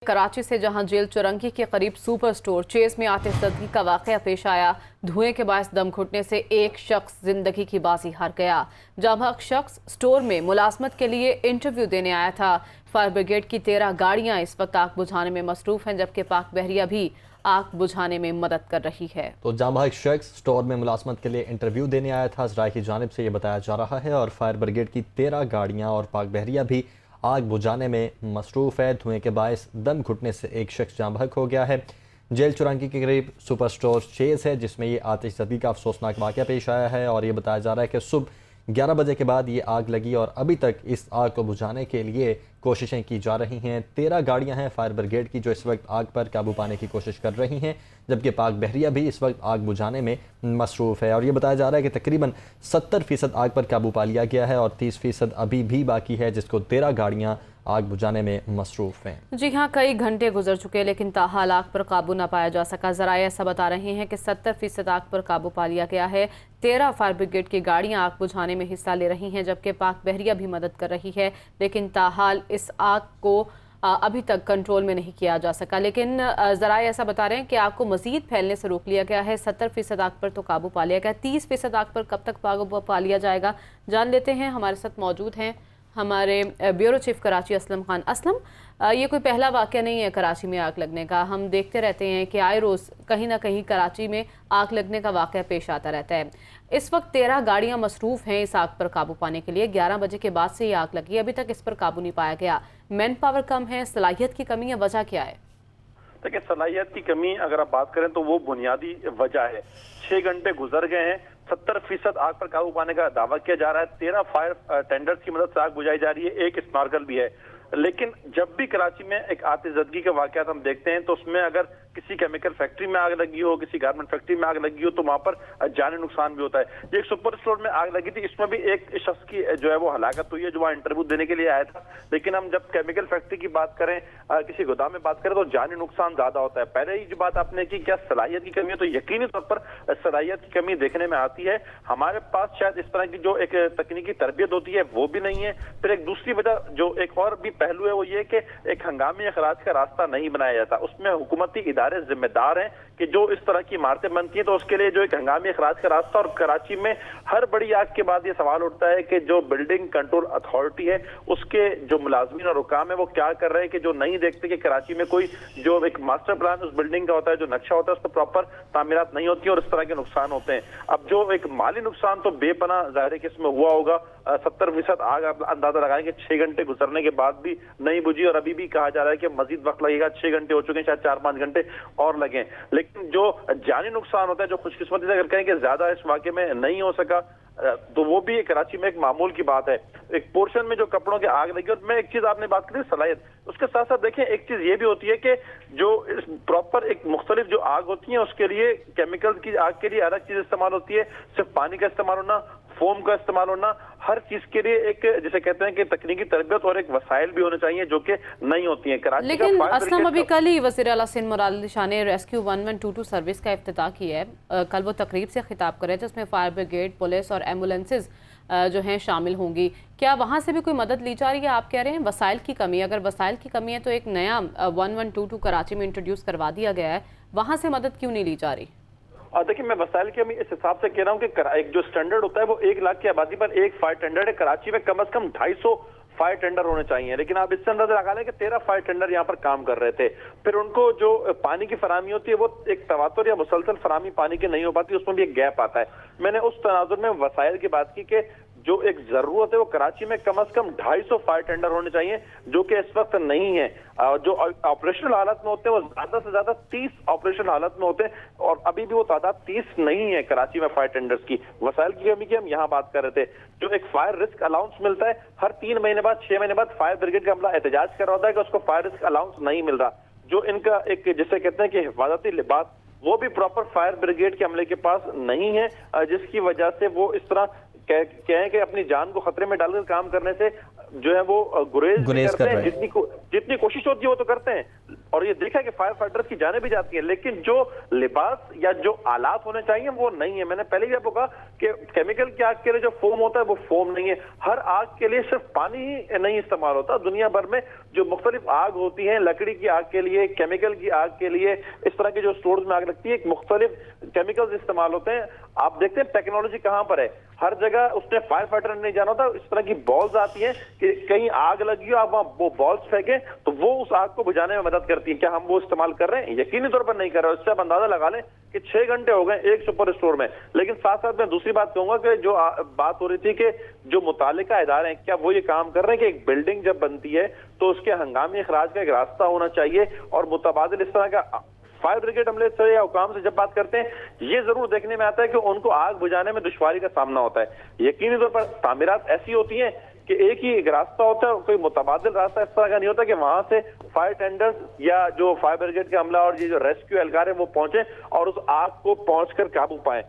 कराची से जहां जेल चुरंगी के करीब सुपर स्टोर चेस में आतिशबाजी का वाकया पेश आया। धुएं के बायस दम घुटने से एक शख्स जिंदगी की बाजी हार गया। जबकि शख्स स्टोर में मुलाजमत के लिए इंटरव्यू देने आया था। फायर ब्रिगेड की 13 गाड़ियां इस वक्त आग बुझाने में मसरूफ हैं, जबकि पाक बहरिया भी आग बुझाने में मदद कर रही है। तो जहां एक शख्स स्टोर में मुलाजमत के लिए इंटरव्यू देने आया था, ज़राए की जानिब से ये बताया जा रहा है, और फायर ब्रिगेड की 13 गाड़ियां और पाक बहरिया भी आग बुझाने में मसरूफ़ है। धुएं के बायस दम घुटने से एक शख्स जाँ बहक हो गया है। जेल चुरंगी के करीब सुपर स्टोर चेज़ है, जिसमें ये आतिशबाजी का अफसोसनाक वाक़या पेश आया है, और ये बताया जा रहा है कि सुबह 11 बजे के बाद ये आग लगी और अभी तक इस आग को बुझाने के लिए कोशिशें की जा रही हैं। 13 गाड़ियां हैं फायर ब्रिगेड की जो इस वक्त आग पर काबू पाने की कोशिश कर रही हैं, जबकि पाक बहरिया भी इस वक्त आग बुझाने में मसरूफ़ है। और ये बताया जा रहा है कि तकरीबन 70% आग पर काबू पा लिया गया है और 30% अभी भी बाकी है, जिसको 13 गाड़ियाँ आग बुझाने में मसरूफ़ हैं। जी हाँ, कई घंटे गुजर चुके लेकिन ताहाल आग पर काबू न पाया जा सका। ज़राए ऐसा बता रहे हैं कि 70% आग पर काबू पा लिया गया है। 13 फायर ब्रिगेड की गाड़ियां आग बुझाने में हिस्सा ले रही हैं, जबकि पाक बहरिया भी मदद कर रही है, लेकिन ताहाल इस आग को अभी तक कंट्रोल में नहीं किया जा सका। लेकिन ज़राए ऐसा बता रहे हैं कि आग को मज़ीद फैलने से रोक लिया गया है। 70% आग पर तो काबू पा लिया गया, 30% आग पर कब तक काबू पा लिया जाएगा जान लेते हैं। हमारे साथ मौजूद हैं हमारे ब्यूरो चीफ कराची असलम खान। असलम, ये कोई पहला वाक़या नहीं है कराची में आग लगने का। हम देखते रहते हैं कि आए रोज़ कहीं ना कहीं कराची में आग लगने का वाक़या पेश आता रहता है। इस वक्त 13 गाड़ियां मसरूफ़ हैं इस आग पर काबू पाने के लिए। 11 बजे के बाद से ये आग लगी, अभी तक इस पर काबू नहीं पाया गया। मैन पावर कम है, सलाहियत की कमी है, वजह क्या है? देखिए, सलाहियत की कमी अगर आप बात करें तो वो बुनियादी वजह है। 6 घंटे गुजर गए हैं, 70% आग पर काबू पाने का दावा किया जा रहा है। 13 फायर टेंडर्स की मदद से आग बुझाई जा रही है, एक स्नॉर्कल भी है। लेकिन जब भी कराची में एक आतिशबाजी के वाकयात हम देखते हैं तो उसमें अगर किसी केमिकल फैक्ट्री में आग लगी हो, किसी गारमेंट फैक्ट्री में आग लगी हो, तो वहां पर जानी नुकसान भी होता है। ये एक सुपर स्टोर में आग लगी थी, इसमें भी एक शख्स की जो है वो हलाकत हुई है, जो वहाँ इंटरव्यू देने के लिए आया था। लेकिन हम जब केमिकल फैक्ट्री की बात करें, किसी गोदाम में बात करें, तो जानी नुकसान ज्यादा होता है। पहले ही जो बात आपने की क्या सलाहियत की कमी है, तो यकीनी तौर पर सलाहियत की कमी देखने में आती है। हमारे पास शायद इस तरह की जो एक तकनीकी तरबियत होती है वो भी नहीं है। फिर एक दूसरी वजह जो एक और भी पहलू है वो ये कि एक हंगामी अखराज का रास्ता नहीं बनाया जाता। उसमें हुकूमती इदारे जिम्मेदार हैं कि जो इस तरह की इमारतें बनती हैं तो उसके लिए जो एक हंगामी अखराज का रास्ता। और कराची में हर बड़ी आग के बाद ये सवाल उठता है कि जो बिल्डिंग कंट्रोल अथॉरिटी है उसके जो मुलाजमीन और हुकाम है वो क्या कर रहे हैं कि जो नहीं देखते कि कराची में कोई जो एक मास्टर प्लान उस बिल्डिंग का होता है, जो नक्शा होता है, उस पर प्रॉपर तामीरात नहीं होती है और इस तरह के नुकसान होते हैं। अब जो एक माली नुकसान तो बेपना ज़ाहिर है कि इसमें हुआ होगा। 70% आग आप अंदाजा लगाएंगे 6 घंटे गुजरने के बाद भी नहीं बुझी, और अभी भी कहा जा रहा है कि मजीद वक्त लगेगा। 6 घंटे हो चुके हैं, शायद 4-5 घंटे और लगे। लेकिन जो जानी नुकसान होता है, जो खुशकिस्मती से अगर कहें कि ज्यादा इस वाकये में नहीं हो सका, तो वो भी कराची में एक मामूल की बात है। एक पोर्शन में जो कपड़ों की आग लगी, और मैं एक चीज आपने बात करी सलाहियत, उसके साथ साथ देखें एक चीज ये भी होती है कि जो प्रॉपर एक मुख्तलिफ जो आग होती है उसके लिए केमिकल की आग के लिए अलग चीज इस्तेमाल होती है। सिर्फ पानी का इस्तेमाल होना, फोम का इस्तेमाल होना, हर चीज के लिए एक जिसे कहते हैं कि तकनीकी तरबियत और एक वसाइल भी होने चाहिए जो कि नहीं होती है कराची। लेकिन असलम, अभी कल ही वज़ीर आला सिंध मुराद अली शाह ने रेस्क्यू 1122 सर्विस का इफ्तिताह किया है। कल वो तकरीब से खिताब कर रहे थे, जिसमें फायर ब्रिगेड, पुलिस और एम्बुलेंसेज जो हैं शामिल होंगी। क्या वहाँ से भी कोई मदद ली जा रही है? आप कह रहे हैं वसाइल की कमी, अगर वसाइल की कमी है तो एक नया 1122 कराची में इंट्रोड्यूस करवा दिया गया है, वहाँ से मदद क्यों नहीं ली जा रही? देखिए, मैं वसाइल की इस हिसाब से कह रहा हूँ कि एक जो स्टैंडर्ड होता है वो 1 लाख की आबादी पर एक फायर टेंडर है। कराची में कम से कम 250 फायर टेंडर होने चाहिए, लेकिन आप इससे अंदाजा लगा लें कि 13 फायर टेंडर यहाँ पर काम कर रहे थे। फिर उनको जो पानी की फराहमी होती है वो एक तवातुर या मुसलसल फराहमी पानी की नहीं हो पाती, उसमें भी एक गैप आता है। मैंने उस तनाजुर में वसाइल की बात की कि जो एक जरूरत है वो कराची में कम से कम 250 फायर टेंडर होने चाहिए, जो कि इस वक्त नहीं है। जो ऑपरेशनल हालत में होते हैं वो ज्यादा से ज्यादा 30 ऑपरेशनल हालत में होते हैं, और अभी भी वो तादाद 30 नहीं है कराची में फायर टेंडर्स की। वसाइल की कमी की हम यहाँ बात कर रहे थे। जो एक फायर रिस्क अलाउंस मिलता है हर 3 महीने बाद, 6 महीने बाद फायर ब्रिगेड का अमला एहतजाज कर रहा होता है कि उसको फायर रिस्क अलाउंस नहीं मिल रहा। जो इनका एक जिसे कहते हैं कि हिफाजती लिबास, वो भी प्रॉपर फायर ब्रिगेड के अमले के पास नहीं है, जिसकी वजह से वो इस तरह कहें कि अपनी जान को खतरे में डालकर काम करने से जो है वो गुरेज करते हैं। जितनी कोशिश होती है वो तो करते हैं, اور یہ دیکھا کہ فائر فائٹرز کی جانیں بھی جاتی ہیں، لیکن جو لباس یا جو آلات ہونے چاہیے وہ نہیں ہے۔ میں نے پہلے بھی آپ کو کہا کہ کیمیکل کی آگ کے لیے جو فوم ہوتا ہے وہ فوم نہیں ہے، ہر آگ کے لیے صرف پانی ہی نہیں استعمال ہوتا۔ دنیا بھر میں جو مختلف آگ ہوتی ہیں، لکڑی کی آگ کے لیے، کیمیکل کی آگ کے لیے، اس طرح کے جو سٹورز میں آگ لگتی ہے، ایک مختلف کیمیکلز استعمال ہوتے ہیں۔ آپ دیکھتے ہیں ٹیکنالوجی کہاں پر ہے، ہر جگہ اس نے فائر فائٹر نہیں جانا ہوتا، اس طرح کی بالز آتی ہیں کہ کہیں آگ لگی ہو، آپ وہاں وہ بالز پھینکیں تو وہ اس آگ کو بجھانے میں مدد کرتی ہیں۔ کیا ہم وہ استعمال کر رہے ہیں؟ یقینی طور پر نہیں کر رہے۔ اس سے آپ اندازہ لگا لیں کہ 6 گھنٹے ہو گئے ایک سپر اسٹور میں۔ لیکن ساتھ ساتھ میں دوسری بات کہوں گا کہ جو بات ہو رہی تھی کہ جو متعلقہ ادارے ہیں کیا وہ یہ کام کر رہے ہیں کہ ایک بلڈنگ جب بنتی ہے تو اس کے ہنگامی اخراج کا ایک راستہ ہونا چاہیے، اور متبادل اس طرح کا فائر بریگیڈ عملے سے یا حکام سے جب بات کرتے ہیں یہ ضرور دیکھنے میں آتا ہے کہ ان کو آگ بجھانے میں دشواری کا سامنا ہوتا ہے۔ یقینی طور پر تعمیرات ایسی ہوتی ہیں کہ ایک ہی ایک راستہ ہوتا ہے، کوئی متبادل راستہ اس طرح کا نہیں ہوتا کہ وہاں سے فائر ٹینڈرز یا جو فائر بریگیڈ کا عملہ اور یہ جو ریسکیو اہلکار ہیں وہ پہنچے اور اس آگ کو پہنچ کر قابو پائیں۔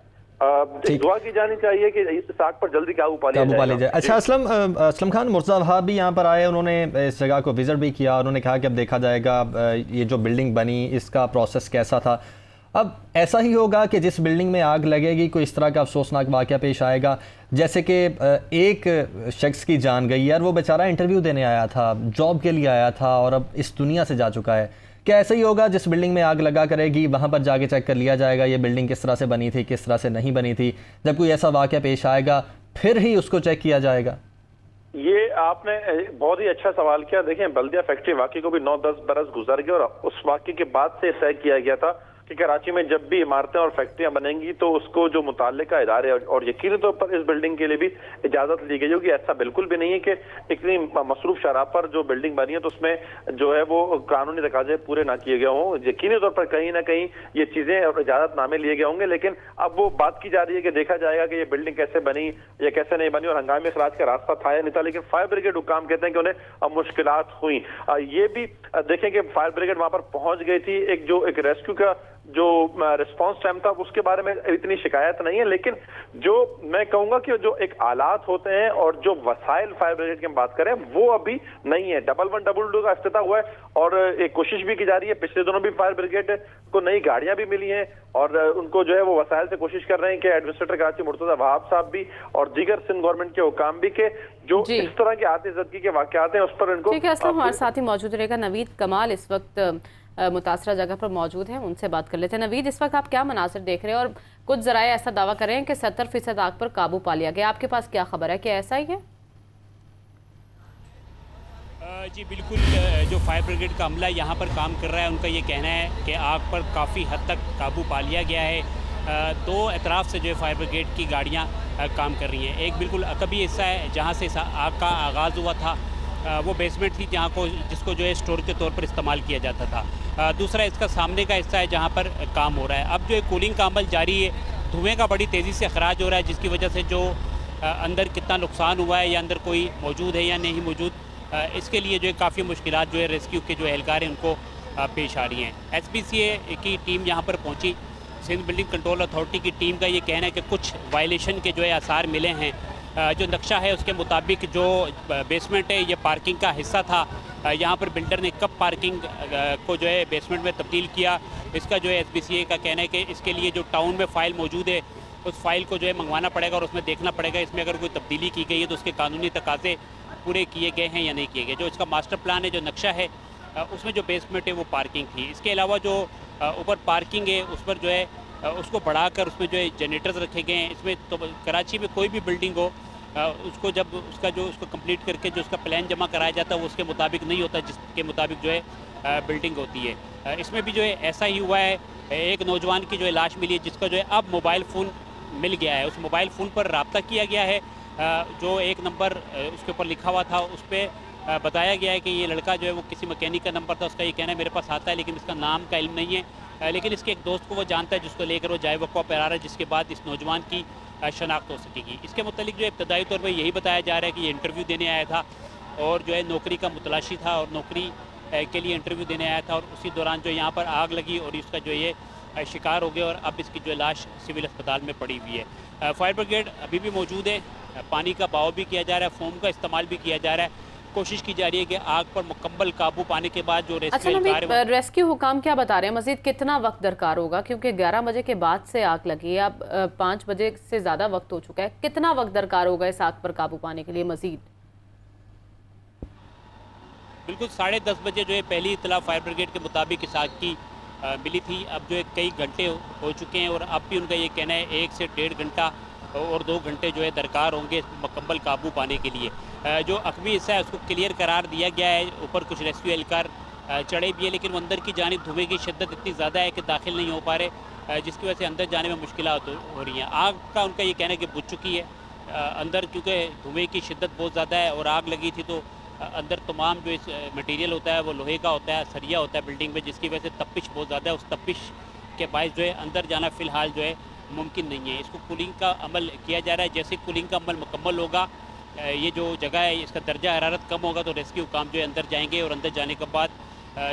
دعا کی جانی چاہیے کہ اس آگ پر جلدی قابو پا لیا جائے۔ اچھا اسلم خان، مرتضیٰ وہاب بھی یہاں پر آئے، انہوں نے اس جگہ کو وزٹ بھی کیا، انہوں نے کہا کہ اب دیکھا جائے گا یہ جو بلڈنگ بنی اس کا پروسیس کیسا تھا۔ اب ایسا ہی ہوگا کہ جس بلڈنگ میں آگ لگے گی کوئی اس طرح کا افسوسناک واقعہ پیش آئے گا، جیسے کہ ایک شخص کی جان گئی یار، وہ بیچارہ انٹرویو دینے آیا تھا، جاب کے لیے آیا تھا اور اب اس دنیا سے جا چکا ہے۔ کیا ایسا ہی ہوگا جس بلڈنگ میں آگ لگا کرے گی وہاں پر جا کے چیک کر لیا جائے گا یہ بلڈنگ کس طرح سے بنی تھی، کس طرح سے نہیں بنی تھی، جب کوئی ایسا واقعہ پیش آئے گا پھر ہی اس کو چیک کیا جائے گا؟ یہ آپ نے بہت ہی اچھا سوال کیا۔ دیکھیں بلدیہ فیکٹری واقعی کو بھی 9-10 برس گزر گئے اور اس واقعے کے بعد سے طے کیا گیا تھا کہ کراچی میں جب بھی عمارتیں اور فیکٹریاں بنیں گی تو اس کو جو متعلقہ ادارے اور یقینی طور پر اس بلڈنگ کے لیے بھی اجازت لی گئی ہوگی۔ ایسا بالکل بھی نہیں ہے کہ اتنی مصروف شرح پر جو بلڈنگ بنی ہے تو اس میں جو ہے وہ قانونی تقاضے پورے نہ کیے گئے ہوں۔ یقینی طور پر کہیں نہ کہیں یہ چیزیں اور اجازت نامے لیے گئے ہوں گے، لیکن اب وہ بات کی جا رہی ہے کہ دیکھا جائے گا کہ یہ بلڈنگ کیسے بنی یا کیسے نہیں بنی اور ہنگامی اخراج کا راستہ تھا یا نہیں تھا، لیکن فائر بریگیڈ حکام کہتے ہیں کہ انہیں مشکلات ہوئیں۔ یہ بھی دیکھیں کہ فائر بریگیڈ وہاں پر پہنچ گئی تھی، ایک ریسکیو کا جو ریسپانس ٹائم تھا اس کے بارے میں اتنی شکایت نہیں ہے، لیکن جو میں کہوں گا کہ جو ایک آلات ہوتے ہیں اور جو وسائل فائر بریگیڈ کی ہم بات کریں وہ ابھی نہیں ہے۔ 1112 کا افتتاح ہوا ہے اور ایک کوشش بھی کی جا رہی ہے۔ پچھلے دنوں بھی فائر بریگیڈ کو نئی گاڑیاں بھی ملی ہیں اور ان کو جو ہے وہ وسائل سے کوشش کر رہے ہیں کہ ایڈمنسٹریٹر کراچی مرتضیٰ وہاب صاحب بھی اور دیگر سندھ گورنمنٹ کے حکام بھی کہ جو اس طرح کے آتش زدگی کے واقعات ہیں اس پر ان کو۔ ٹھیک ہے اسلم، ہمارے ساتھی موجود رہے گا نوید کمال اس وقت متاثرہ جگہ پر موجود ہیں، ان سے بات کر لیتے ہیں۔ نوید، اس وقت آپ کیا مناظر دیکھ رہے ہیں اور کچھ ذرائع ایسا دعویٰ کر رہے ہیں کہ 70% آگ پر قابو پا لیا گیا، آپ کے پاس کیا خبر ہے، کیا ایسا ہی ہے؟ جی بالکل، جو فائر بریگیڈ کا عملہ یہاں پر کام کر رہا ہے ان کا یہ کہنا ہے کہ آگ پر کافی حد تک قابو پا لیا گیا ہے۔ 2 اطراف سے جو ہے فائر بریگیڈ کی گاڑیاں کام کر رہی ہیں۔ ایک بالکل عقبی حصہ ہے جہاں سے آگ کا آغاز ہوا تھا، وہ بیسمنٹ تھی جس کو جو ہے اسٹور کے طور پر استعمال کیا جاتا تھا۔ دوسرا اس کا سامنے کا حصہ ہے جہاں پر کام ہو رہا ہے۔ اب جو ہے کولنگ کا عمل جاری ہے، دھوئیں کا بڑی تیزی سے اخراج ہو رہا ہے جس کی وجہ سے جو اندر کتنا نقصان ہوا ہے یا اندر کوئی موجود ہے یا نہیں موجود، اس کے لیے جو ہے کافی مشکلات جو ہے ریسکیو کے جو اہلکار ہیں ان کو پیش آ رہی ہیں۔ ایس پی سی اے کی ٹیم یہاں پر پہنچی، سندھ بلڈنگ کنٹرول اتھارٹی کی ٹیم کا یہ کہنا ہے کہ کچھ وائلیشن کے جو ہے آثار ملے ہیں۔ جو نقشہ ہے اس کے مطابق جو بیسمنٹ ہے یہ پارکنگ کا حصہ تھا، یہاں پر بلڈر نے کب پارکنگ کو جو ہے بیسمنٹ میں تبدیل کیا، اس کا جو ہے ایس پی سی اے کا کہنا ہے کہ اس کے لیے جو ٹاؤن میں فائل موجود ہے اس فائل کو جو ہے منگوانا پڑے گا اور اس میں دیکھنا پڑے گا اس میں اگر کوئی تبدیلی کی گئی ہے تو اس کے قانونی تقاضے پورے کیے گئے ہیں یا نہیں کیے گئے۔ جو اس کا ماسٹر پلان ہے، جو نقشہ ہے، اس میں جو بیسمنٹ ہے وہ پارکنگ تھی۔ اس کے علاوہ جو اوپر پارکنگ ہے اس پر جو ہے اس کو بڑھا کر اس میں جو ہے جنریٹرز رکھے گئے ہیں۔ اس میں تو کراچی میں کوئی بھی بلڈنگ ہو اس کو جب اس کو کمپلیٹ کر کے جو اس کا پلان جمع کرایا جاتا ہے وہ اس کے مطابق نہیں ہوتا جس کے مطابق جو ہے بلڈنگ ہوتی ہے۔ اس میں بھی جو ہے ایسا ہی ہوا ہے۔ ایک نوجوان کی جو ہے لاش ملی ہے جس کا جو ہے اب موبائل فون مل گیا ہے، اس موبائل فون پر رابطہ کیا گیا ہے، جو 1 نمبر اس کے اوپر لکھا ہوا تھا اس پہ بتایا گیا ہے کہ یہ لڑکا جو ہے وہ کسی مکینک کا نمبر تھا، اس کا یہ کہنا ہے میرے پاس آتا ہے لیکن اس کا نام کا علم نہیں ہے، لیکن اس کے ایک دوست کو وہ جانتا ہے جس کو لے کر وہ جائے وقوع پر آ رہا ہے، جس کے بعد اس نوجوان کی شناخت ہو سکے گی۔ اس کے متعلق جو ابتدائی طور پر یہی بتایا جا رہا ہے کہ یہ انٹرویو دینے آیا تھا اور جو ہے نوکری کا متلاشی تھا اور نوکری کے لیے انٹرویو دینے آیا تھا اور اسی دوران جو یہاں پر آگ لگی اور اس کا جو یہ شکار ہو گیا اور اب اس کی جو لاش سول اسپتال میں پڑی ہوئی ہے۔ فائر بریگیڈ ابھی بھی موجود ہے، پانی کا بہاؤ بھی کیا جا رہا ہے، فوم کا استعمال بھی کیا جا رہا ہے، कोशिश की जा रही है कि आग पर मुकम्मल काबू पाने के बाद जो अच्छा रेस्क्यू नवीद, एहलकार है रेस्क्यू हुकाम क्या बता रहे हैं, मजीद कितना वक्त दरकार होगा? क्योंकि 11 बजे के बाद से आग लगी है, अब 5 बजे से ज़्यादा वक्त हो चुका है, कितना वक्त दरकार होगा इस आग पर काबू पाने के लिए मजीद? बिल्कुल 10:30 बजे जो है पहली इतला फायर ब्रिगेड के मुताबिक इस आग की मिली थी। अब जो है कई घंटे हो चुके हैं और अब भी उनका ये कहना है 1 से 1.5 घंटा और 2 घंटे जो है दरकार होंगे इस मुकम्मल काबू पाने के लिए। जो अकवी हिस्सा है उसको क्लियर करार दिया गया है, ऊपर कुछ रेस्क्यू एहलकार चढ़े भी है, लेकिन वो अंदर की जानिब धुएं की शिद्दत इतनी ज़्यादा है कि दाखिल नहीं हो पा रहे, जिसकी वजह से अंदर जाने में मुश्किलात हो रही हैं। आग का उनका ये कहना है कि बुझ चुकी है अंदर, क्योंकि धुएं की शिद्दत बहुत ज़्यादा है और आग लगी थी तो अंदर तमाम जो इस मटेरियल होता है वो लोहे का होता है, सरिया होता है बिल्डिंग में, जिसकी वजह से तपिश बहुत ज़्यादा है। उस तपिश के बायस जो है अंदर जाना फ़िलहाल जो है मुमकिन नहीं है। इसको कूलिंग का अमल किया जा रहा है, जैसे कूलिंग का अमल मुकम्मल होगा, ये जो जगह है इसका दर्जा हरारत कम होगा तो रेस्क्यू काम जो है अंदर जाएंगे और अंदर जाने के बाद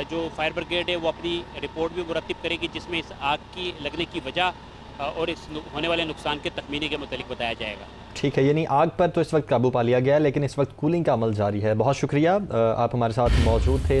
जो फायर ब्रिगेड है वो अपनी रिपोर्ट भी मुरतब करेगी, जिसमें इस आग की लगने की वजह और इस होने वाले नुकसान के तखमीने के मुतालिक बताया जाएगा। ठीक है, यानी आग पर तो इस वक्त काबू पा लिया गया है, लेकिन इस वक्त कूलिंग का अमल जारी है। बहुत शुक्रिया, आप हमारे साथ मौजूद थे।